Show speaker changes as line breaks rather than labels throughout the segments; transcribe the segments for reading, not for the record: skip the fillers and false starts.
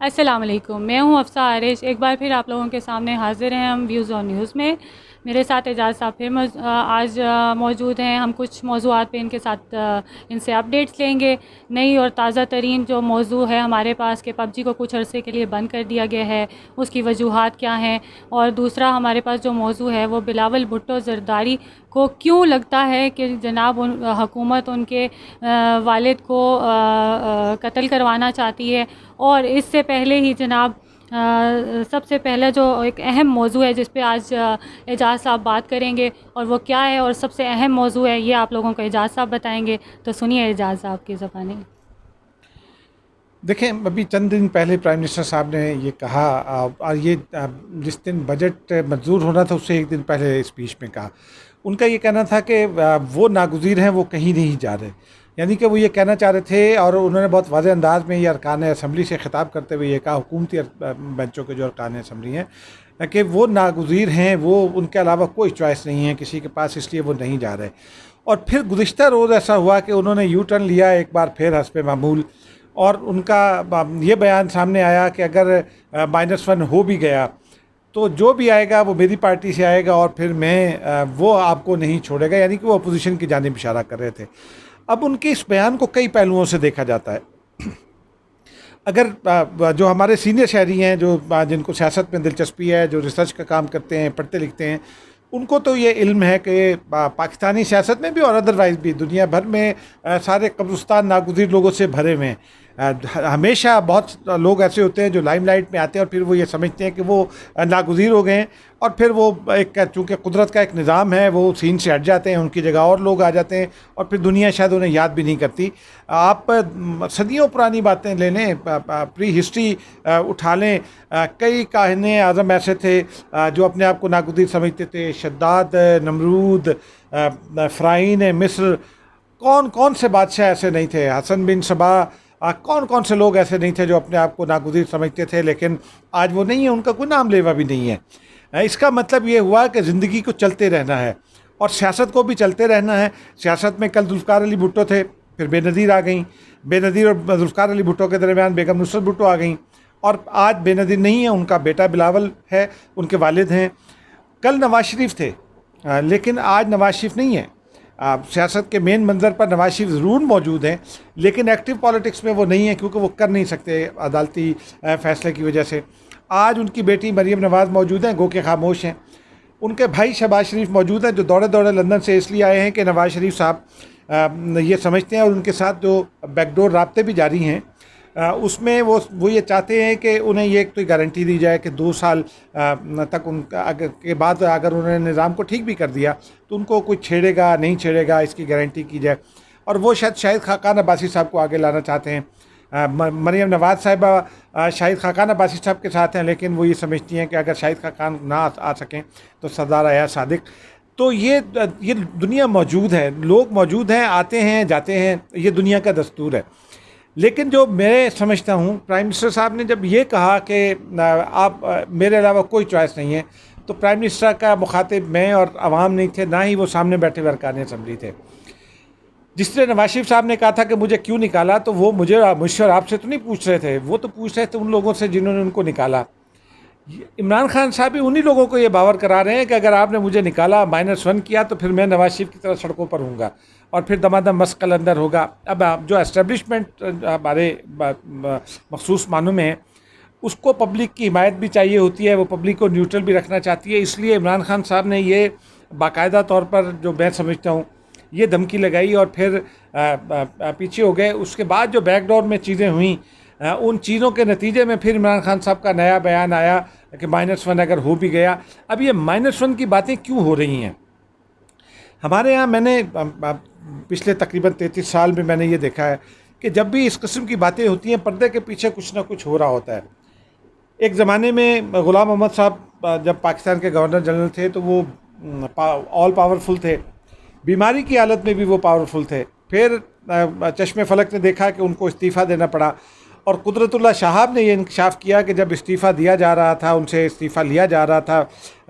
अस्सलाम वालेकुम। मैं हूँ अफ़सा आरिश। एक बार फिर आप लोगों के सामने हाज़िर हैं हम व्यूज़ ऑन न्यूज़ में। मेरे साथ एजाज़ साहब फिर आज मौजूद हैं। हम कुछ मौज़ूआत पे इनके साथ इनसे अपडेट्स लेंगे। नई और ताज़ा तरीन जो मौज़ू है हमारे पास कि पबजी को कुछ अरसे के लिए बंद कर दिया गया है, उसकी वजूहात क्या हैं। और दूसरा हमारे पास जो मौज़ू है वो बिलावल भुट्टो ज़रदारी को क्यों लगता है कि जनाब हुकूमत उनके वालिद को कत्ल करवाना चाहती है। और इससे पहले ही जनाब सबसे पहला जो एक अहम मौजू है जिस पे आज एजाज़ साहब बात करेंगे और वो क्या है और सबसे अहम मौजू है ये आप लोगों को एजाज़ साहब बताएंगे। तो सुनिए एजाज़ साहब की ज़बानी।
देखें, अभी चंद दिन पहले प्राइम मिनिस्टर साहब ने ये कहा, और ये जिस दिन बजट मंजूर होना था उससे एक दिन पहले स्पीच में कहा। उनका ये कहना था कि वो नागुज़ीर हैं, वो कहीं नहीं जा रहे। यानी कि वो ये कहना चाह रहे थे, और उन्होंने बहुत वाज़ेह अंदाज में ये अरकान असम्बली से ख़िताब करते हुए ये कहा, हुकूमती बेंचों के जो अरकान असम्बली हैं, कि वो नागुज़ीर हैं, वो उनके अलावा कोई चॉइस नहीं है किसी के पास, इसलिए वो नहीं जा रहे। और फिर गुज़िश्ता रोज़ ऐसा हुआ कि उन्होंने यू टर्न लिया एक बार फिर हस्बे मामूल, और उनका ये बयान सामने आया कि अगर -1 हो भी गया तो जो भी आएगा वो मेरी पार्टी से आएगा, और फिर वो आपको नहीं छोड़ेगा। यानी कि वो अपोजिशन की जानिब इशारा कर रहे थे। अब उनके इस बयान को कई पहलुओं से देखा जाता है। अगर जो हमारे सीनियर शहरी हैं, जो जिनको सियासत में दिलचस्पी है, जो रिसर्च का काम करते हैं, पढ़ते लिखते हैं, उनको तो ये इल्म है कि पाकिस्तानी सियासत में भी और अदरवाइज़ भी दुनिया भर में सारे कब्रिस्तान नागुज़ीर लोगों से भरे हुए हैं। हमेशा बहुत लोग ऐसे होते हैं जो लाइमलाइट में आते हैं और फिर वो ये समझते हैं कि वो नागुज़ीर हो गए हैं, और फिर वो एक, चूँकि कुदरत का एक निज़ाम है, वो सीन से हट जाते हैं, उनकी जगह और लोग आ जाते हैं, और फिर दुनिया शायद उन्हें याद भी नहीं करती। आप सदियों पुरानी बातें ले लें, प्री हिस्ट्री उठा लें, कई काहिने आज़म ऐसे थे जो अपने आप को नागुज़ीर समझते थे। शद्दाद, नमरूद, फ़िरौन मिस्र, कौन कौन से बादशाह ऐसे नहीं थे, हसन बिन सबा, कौन कौन से लोग ऐसे नहीं थे जो अपने आप को नागुज़ीर समझते थे, लेकिन आज वो नहीं है, उनका कोई नाम लेवा भी नहीं है। इसका मतलब ये हुआ कि ज़िंदगी को चलते रहना है, और सियासत को भी चलते रहना है। सियासत में कल जुल्फ़िकार अली भुट्टो थे, फिर बेनज़ीर आ गई, बेनज़ीर और जुल्फ़िकार अली भुट्टो के दरमियान बेगम नुसरत भुट्टो आ गई, और आज बेनज़ीर नहीं है, उनका बेटा बिलावल है, उनके वालिद हैं। कल नवाज शरीफ थे, लेकिन आज नवाज शरीफ नहीं है। सियासत के मेन मंजर पर नवाज शरीफ ज़रूर मौजूद हैं, लेकिन एक्टिव पॉलिटिक्स में वो नहीं है, क्योंकि वो कर नहीं सकते अदालती फ़ैसले की वजह से। आज उनकी बेटी मरीम नवाज़ मौजूद हैं, गो के खामोश हैं। उनके भाई शहबाज शरीफ मौजूद हैं, जो दौड़े दौड़े लंदन से इसलिए आए हैं कि नवाज शरीफ साहब ये समझते हैं, और उनके साथ जो बैकडोर राब्ते भी जारी हैं, उसमें वो ये चाहते हैं कि उन्हें ये तो गारंटी दी जाए कि 2 साल तक उनका के बाद अगर उन्होंने निज़ाम को ठीक भी कर दिया तो उनको कोई छेड़ेगा नहीं छेड़ेगा, इसकी गारंटी की जाए। और वो शाहिद खाकान अब्बासी साहब को आगे लाना चाहते हैं। मरीम नवाज़ साहिबा शाहिद खाकान अब्बासी साहब के साथ हैं, लेकिन वो ये समझती हैं कि अगर शाहिद खाकान ना आ सकें तो सरदार अयाज सादिक। तो ये दुनिया मौजूद है, लोग मौजूद हैं, आते हैं जाते हैं, ये दुनिया का दस्तूर है। लेकिन जो मैं समझता हूँ, प्राइम मिनिस्टर साहब ने जब ये कहा कि आप मेरे अलावा कोई चॉइस नहीं है, तो प्राइम मिनिस्टर का मुखातिब मैं और आवाम नहीं थे, ना ही वो सामने बैठे हुए अरकान असम्बली थे। जिस तरह नवाज शरीफ साहब ने कहा था कि मुझे क्यों निकाला, तो वो मुझसे और आपसे तो नहीं पूछ रहे थे, वो तो पूछ रहे थे उन लोगों से जिन्होंने उनको निकाला। इमरान खान साहब भी उन्हीं लोगों को ये बावर करा रहे हैं कि अगर आपने मुझे निकाला, -1 किया, तो फिर मैं नवाज शरीफ की तरह सड़कों पर हूँगा, और फिर दमादम मस्क कलंदर होगा। अब जो एस्टेब्लिशमेंट हमारे मखसूस मानों में है, उसको पब्लिक की हिमायत भी चाहिए होती है, वो पब्लिक को न्यूट्रल भी रखना चाहती है। इसलिए इमरान खान साहब ने ये बाकायदा तौर पर, जो मैं समझता हूँ, ये धमकी लगाई और फिर पीछे हो गए। उसके बाद जो बैकडोर में चीज़ें हुई, उन चीज़ों के नतीजे में फिर इमरान खान साहब का नया बयान आया कि -1 अगर हो भी गया। अब ये -1 की बातें क्यों हो रही हैं हमारे यहाँ? मैंने पिछले तकरीबन 33 साल में मैंने ये देखा है कि जब भी इस किस्म की बातें होती हैं, पर्दे के पीछे कुछ ना कुछ हो रहा होता है। एक ज़माने में ग़ुलाम मोहम्मद साहब जब पाकिस्तान के गवर्नर जनरल थे, तो वो ऑल पावरफुल थे, बीमारी की हालत में भी वो पावरफुल थे। फिर चश्मे फलक ने देखा कि उनको इस्तीफ़ा देना पड़ा, और कुदरतुल्लाह शाहब ने ये इंकशाफ किया कि जब इस्तीफ़ा दिया जा रहा था, उनसे इस्तीफ़ा लिया जा रहा था,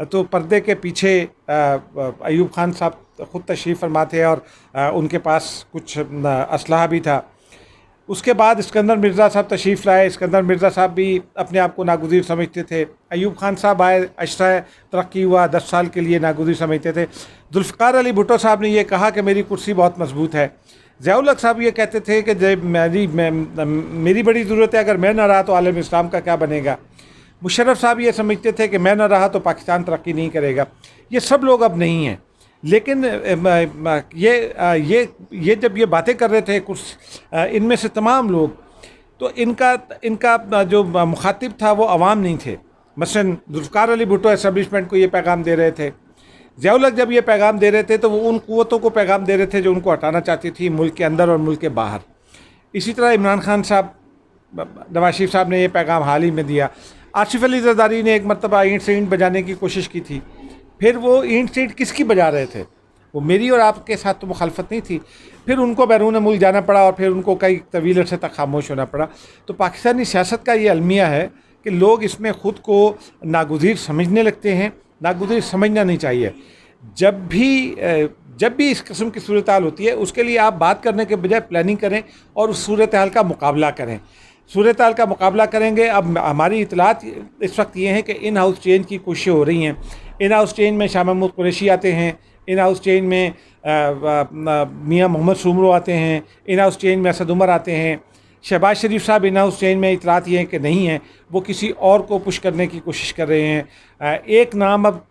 तो पर्दे के पीछे अयूब खान साहब ख़ुद तशरीफ़ फरमा थे, और उनके पास कुछ असलहा भी था। उसके बाद इस्कंदर मिर्ज़ा साहब तशरीफ़ लाए। इस्कंदर मिर्ज़ा साहब भी अपने आप को नागुज़ीर समझते थे। अयूब खान साहब आए, अशरा तरक्की हुआ, 10 साल के लिए नागुज़ीर समझते थे। जुल्फ़िकार अली भुट्टो साहब ने ये कहा कि मेरी कुर्सी बहुत मजबूत है। ज़ियाउल हक़ साहब ये कहते थे कि मेरी बड़ी ज़रूरत है, अगर मैं ना रहा तो आलम इस्लाम का क्या बनेगा। मुशर्रफ साहब ये समझते थे कि मैं ना रहा तो पाकिस्तान तरक्की नहीं करेगा। ये सब लोग अब नहीं हैं। लेकिन ये जब ये बातें कर रहे थे कुछ इनमें से तमाम लोग, तो इनका जो मुखातिब था वो अवाम नहीं थे। मसलन जुल्फ़िकार अली भुट्टो एस्टेब्लिशमेंट को ये पैगाम दे रहे थे। ज़ियाउल हक़ जब ये पैगाम दे रहे थे तो वो उन क़ुव्वतों को पैगाम दे रहे थे जो उनको हटाना चाहती थी मुल्क के अंदर और मुल्क के बाहर। इसी तरह इमरान खान साहब, नवाज शरीफ साहब ने ये पैगाम हाल ही में दिया। आसिफ अली ज़रदारी ने एक मरतबा ईंट से ईंट बजाने की कोशिश की थी। फिर वो ईंट से ईंट किसकी बजा रहे थे? वो मेरी और आपके साथ तो मुखालफत नहीं थी। फिर उनको बैरून मुल्क जाना पड़ा और फिर उनको कई तवील अरसे तक खामोश होना पड़ा। तो पाकिस्तानी सियासत का ये अलमिया है कि लोग इसमें ख़ुद को नागुज़ीर समझने लगते हैं। नागुज़ीर समझना नहीं चाहिए। जब भी इस किस्म की सूरत हाल होती है, उसके लिए आप बात करने के बजाय प्लानिंग करें और उस सूरत हाल का मुकाबला करें। सूरत हाल का मुकाबला करेंगे। अब हमारी इतलात इस वक्त ये हैं कि इन हाउस चेंज की कोशिशें हो रही हैं। इन हाउस चेंज में शाह महमूद कुरैशी आते हैं। इन हाउस चेंज में मियाँ मोहम्मद सुमरो आते हैं। इन हाउस चेंज में असद उमर आते हैं। शहबाज शरीफ साहब इन हाउस चेंज में इतलात ये हैं कि नहीं हैं, वो किसी और को पुश करने की कोशिश कर रहे हैं। एक नाम अब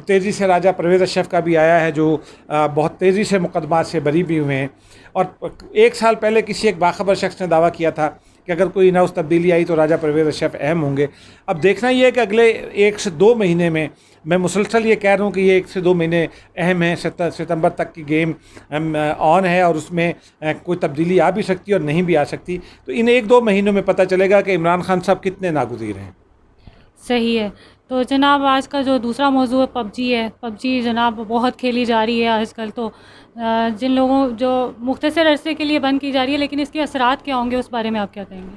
तेज़ी से राजा परवेज़ अशरफ का भी आया है, जो बहुत तेज़ी से मुकदमात से बरी भी हुए हैं। और 1 साल पहले किसी एक बाखबर शख्स ने दावा किया था कि अगर कोई इन हाउस तब्दीली आई तो राजा परवेज़ अशरफ अहम होंगे। अब देखना ये है कि अगले 1 से 2 महीने में, मैं मुसलसल ये कह रहा हूँ कि ये 1 से 2 महीने अहम हैं। सितंबर तक की गेम ऑन है और उसमें कोई तब्दीली आ भी सकती है और नहीं भी आ सकती। तो इन 1-2 महीनों में पता चलेगा कि इमरान खान साहब कितने नागुज़ीर हैं।
सही है। तो जनाब आज का जो दूसरा मौजू है पबजी है। पबजी जनाब बहुत खेली जा रही है आजकल। तो जिन लोगों जो मुख्तसर अरसे के लिए बंद की जा रही है, लेकिन इसके असरात क्या होंगे उस बारे में आप क्या कहेंगे?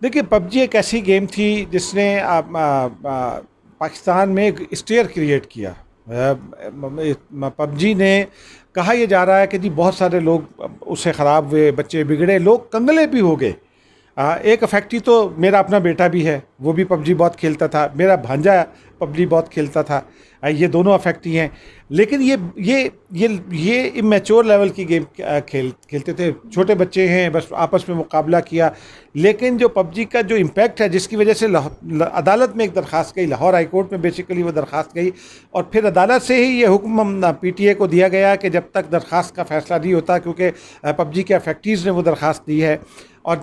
देखिए, पबजी एक ऐसी गेम थी जिसने पाकिस्तान में एक स्टेयर क्रिएट किया। पबजी ने कहा यह जा रहा है कि जी बहुत सारे लोग उससे ख़राब हुए, बच्चे बिगड़े, लोग कंगले भी हो गए। एक अफेक्टी तो मेरा अपना बेटा भी है, वो भी पबजी बहुत खेलता था। मेरा भांजा पबजी बहुत खेलता था। ये दोनों अफेक्टी हैं। लेकिन ये इमेच्योर लेवल की गेम खेलते थे। छोटे बच्चे हैं, बस आपस में मुकाबला किया। लेकिन जो पबजी का जो इम्पैक्ट है, जिसकी वजह से अदालत में एक दरख्वास्त गई, लाहौर हाई कोर्ट में बेसिकली वो दरख्वास्त गई और फिर अदालत से ही ये हुक्म PTA को दिया गया कि जब तक दरख्वास्त का फ़ैसला नहीं होता, क्योंकि पबजी के अफेक्टीज़ ने वो दरख्वास्त दी है और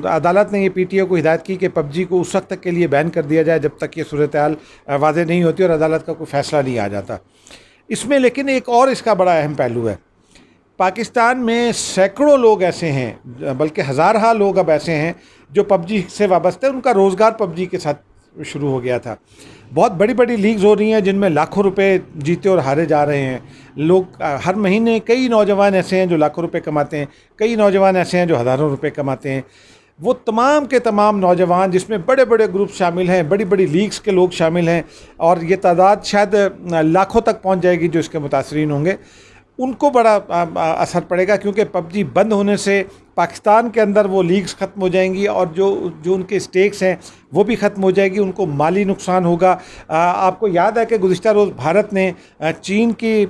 अदालत ने ये PTA को हिदायत की कि पबजी को उस वक्त तक के लिए बैन कर दिया जाए जब तक ये सूरत हाल वाज़ेह नहीं होती और अदालत का कोई फ़ैसला नहीं आ जाता। इसमें लेकिन एक और इसका बड़ा अहम पहलू है। पाकिस्तान में सैकड़ों लोग ऐसे हैं, बल्कि हज़ारहा लोग अब ऐसे हैं जो पबजी से वाबस्ते हैं। उनका रोज़गार पबजी के साथ शुरू हो गया था। बहुत बड़ी बड़ी लीग्स हो रही हैं जिनमें लाखों रुपए जीते और हारे जा रहे हैं लोग। हर महीने कई नौजवान ऐसे हैं जो लाखों रुपए कमाते हैं, कई नौजवान ऐसे हैं जो हज़ारों रुपए कमाते हैं। वो तमाम के तमाम नौजवान, जिसमें बड़े बड़े ग्रुप शामिल हैं, बड़ी बड़ी लीग्स के लोग शामिल हैं और ये तादाद शायद लाखों तक पहुंच जाएगी जो इसके मुतासरीन होंगे, उनको बड़ा असर पड़ेगा। क्योंकि पबजी बंद होने से पाकिस्तान के अंदर वो लीग्स ख़त्म हो जाएंगी और जो उनके स्टेक्स हैं वो भी ख़त्म हो जाएगी। उनको माली नुकसान होगा। आपको याद है कि गुज़िश्ता रोज़ भारत ने चीन के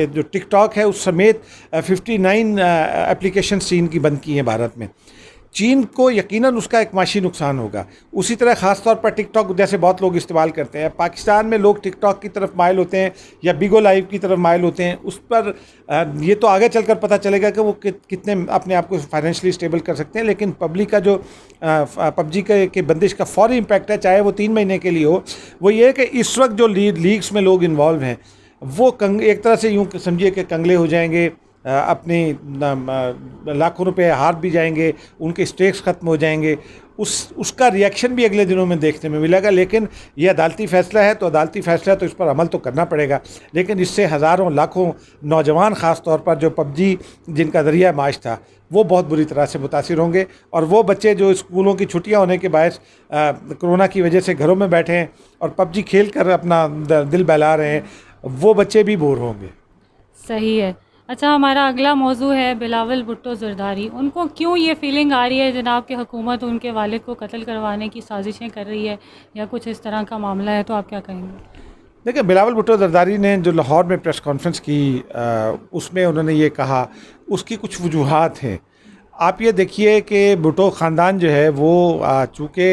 जो टिकटॉक है उस समेत 59 एप्लीकेशन चीन की बंद की हैं भारत में। चीन को यकीनन उसका एक माशी नुकसान होगा। उसी तरह ख़ास तौर पर टिकटॉक जैसे बहुत लोग इस्तेमाल करते हैं। पाकिस्तान में लोग टिकटॉक की तरफ माइल होते हैं या बिगो लाइव की तरफ माइल होते हैं। उस पर ये तो आगे चलकर पता चलेगा कि वो कितने अपने आप को फाइनेंशियली स्टेबल कर सकते हैं। लेकिन पब्लिक का जो पबजी के बंदिश का फौरी इम्पैक्ट है, चाहे वो 3 महीने के लिए हो, वो ये है कि इस वक्त जो लीग्स में लोग इन्वॉल्व हैं वो एक तरह से यूँ समझिए कि कंगले हो जाएंगे, अपने लाखों रुपए हार भी जाएंगे, उनके स्टेक्स ख़त्म हो जाएंगे। उसका रिएक्शन भी अगले दिनों में देखने में मिलेगा। लेकिन ये अदालती फ़ैसला है तो अदालती फ़ैसला तो इस पर अमल तो करना पड़ेगा। लेकिन इससे हज़ारों लाखों नौजवान ख़ास तौर पर जो पबजी जिनका ज़रिया माश था वो बहुत बुरी तरह से मुतासिर होंगे। और वो बच्चे जो स्कूलों की छुट्टियां होने के बायस कोरोना की वजह से घरों में बैठे हैं और पबजी खेल कर अपना दिल बहला रहे हैं, वो बच्चे भी बोर होंगे।
सही है। अच्छा, हमारा अगला मौजू है बिलावल भुट्टो ज़रदारी। उनको क्यों ये फ़ीलिंग आ रही है जनाब कि हुकूमत उनके वालिद को कत्ल करवाने की साजिशें कर रही है या कुछ इस तरह का मामला है, तो आप क्या कहेंगे?
देखिए, बिलावल भुट्टो ज़रदारी ने जो लाहौर में प्रेस कॉन्फ्रेंस की, उसमें उन्होंने ये कहा, उसकी कुछ वजूहात हैं। आप ये देखिए कि भुट्टो ख़ानदान जो है वो चूँकि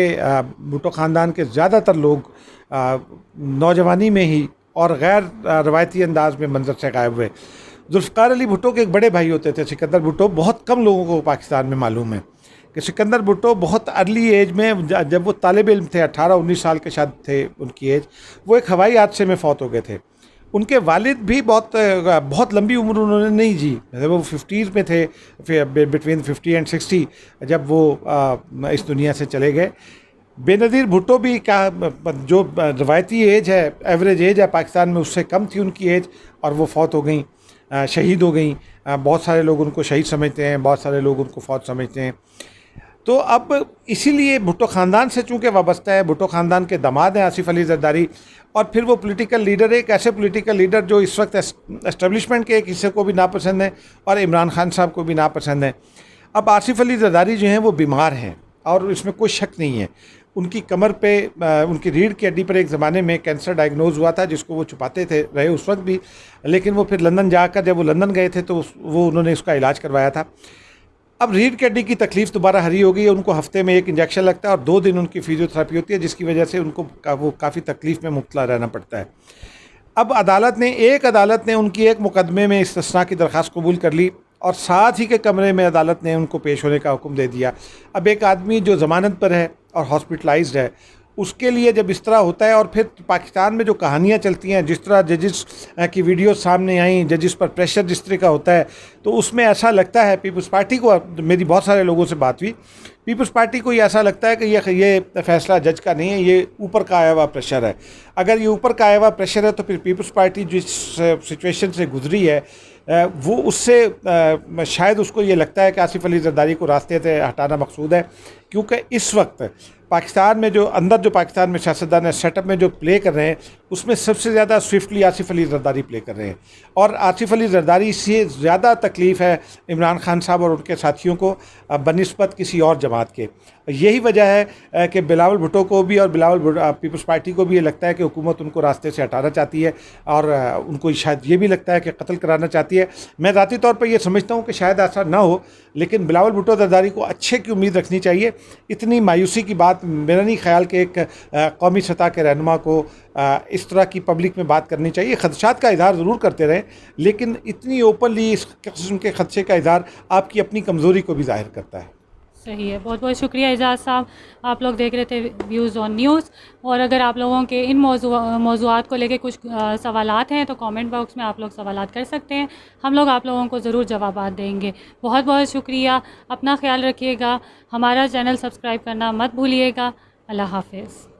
भुट्टो ख़ानदान के ज़्यादातर लोग नौजवानी में ही और गैर रवायती अंदाज में मंजर से गायब हुए। जुल्फ़िकार अली भुट्टो के एक बड़े भाई होते थे सिकंदर भुट्टो, बहुत कम लोगों को पाकिस्तान में मालूम है कि सिकंदर भुट्टो बहुत अर्ली एज में, जब वो तालिब इल्म थे, 18-19 साल के शायद थे उनकी एज, वो एक हवाई हादसे में फौत हो गए थे। उनके वालिद भी बहुत लंबी उम्र उन्होंने नहीं जी, मतलब वो 50s में थे, बिटवीन 50 एंड 60 जब वो इस दुनिया से चले गए। बेनज़ीर भुट्टो भी का जो रवायती एज है, एवरेज एज है पाकिस्तान में, उससे कम थी उनकी एज, और वो फौत हो गई, शहीद हो गई। बहुत सारे लोग उनको शहीद समझते हैं, बहुत सारे लोग उनको फौत समझते हैं। तो अब इसीलिए भुट्टो ख़ानदान से चूँकि वाबस्ता है, भुट्टो ख़ानदान के दामाद हैं आसिफ अली ज़रदारी, और फिर वो पॉलिटिकल लीडर, एक ऐसे पॉलिटिकल लीडर जो इस वक्त एस्टेब्लिशमेंट के एक हिस्से को भी नापसंद है और इमरान खान साहब को भी नापसंद है। अब आसिफ अली ज़रदारी जो हैं वो बीमार हैं और इसमें कोई शक नहीं है। उनकी कमर पे, उनकी रीढ़ की हड्डी पर एक ज़माने में कैंसर डायग्नोज हुआ था, जिसको वो छुपाते थे रहे उस वक्त भी, लेकिन वो फिर लंदन जाकर, जब वो लंदन गए थे तो वो उन्होंने उसका इलाज करवाया था। अब रीढ़ की हड्डी की तकलीफ़ दोबारा हरी हो गई है, उनको हफ्ते में एक इंजेक्शन लगता है और 2 दिन उनकी फिजियोथेरेपी होती है, जिसकी वजह से उनको वो काफ़ी तकलीफ़ में मुब्तला रहना पड़ता है। अब एक अदालत ने उनकी एक मुकदमे में इस्तिस्ना की दरख्वास्त कबूल कर ली और साथ ही के कमरे में अदालत ने उनको पेश होने का हुक्म दे दिया। अब एक आदमी जो ज़मानत पर है और हॉस्पिटलाइज्ड है, उसके लिए जब इस तरह होता है, और फिर पाकिस्तान में जो कहानियाँ चलती हैं, जिस तरह जजिस की वीडियो सामने आई, जजिस पर प्रेशर जिस तरह का होता है, तो उसमें ऐसा लगता है पीपल्स पार्टी को, मेरी बहुत सारे लोगों से बात हुई, पीपल्स पार्टी को ये ऐसा लगता है कि ये फैसला जज का नहीं है, ये ऊपर का आया हुआ प्रेशर है। अगर ये ऊपर का आया हुआ प्रेशर है तो फिर पीपल्स पार्टी जिस सिचुएशन से गुजरी है, वो उससे शायद उसको ये लगता है कि आसिफ अली ज़रदारी को रास्ते से हटाना मकसूद है, क्योंकि इस वक्त पाकिस्तान में जो पाकिस्तान में सियासतदान सेटअप में जो प्ले कर रहे हैं, उसमें सबसे ज़्यादा स्विफ्टली आसिफ अली ज़रदारी प्ले कर रहे हैं, और आसिफ अली ज़रदारी से ज़्यादा तकलीफ़ है इमरान खान साहब और उनके साथियों को बनिस्बत किसी और जमात के। यही वजह है कि बिलावल भुट्टो को भी और पीपल्स पार्टी को भी ये लगता है कि हुकूमत उनको रास्ते से हटाना चाहती है, और उनको शायद ये भी लगता है कि कत्ल कराना चाहती है। मैं ज़ाती तौर पर यह समझता हूँ कि शायद ऐसा ना हो, लेकिन बिलावल भुट्टो ज़रदारी को अच्छे की उम्मीद रखनी चाहिए। इतनी मायूसी की बात मेरा नहीं ख्याल कि एक कौमी सतह के रहनुमा को इस तरह की पब्लिक में बात करनी चाहिए। खदशात का इज़हार ज़रूर करते रहें, लेकिन इतनी ओपनली इस किस्म के खदशे का इज़हार आपकी अपनी कमज़ोरी को भी ज़ाहिर करता है।
सही है, बहुत बहुत शुक्रिया एजाज़ साहब। आप लोग देख रहे थे व्यूज़ ऑन न्यूज़, और अगर आप लोगों के इन मौज़ूआत को लेके कुछ सवालात हैं तो कमेंट बॉक्स में आप लोग सवालात कर सकते हैं, हम लोग आप लोगों को ज़रूर जवाबात देंगे। बहुत बहुत शुक्रिया, अपना ख्याल रखिएगा, हमारा चैनल सब्सक्राइब करना मत भूलिएगा। अल्लाह हाफ़िज़।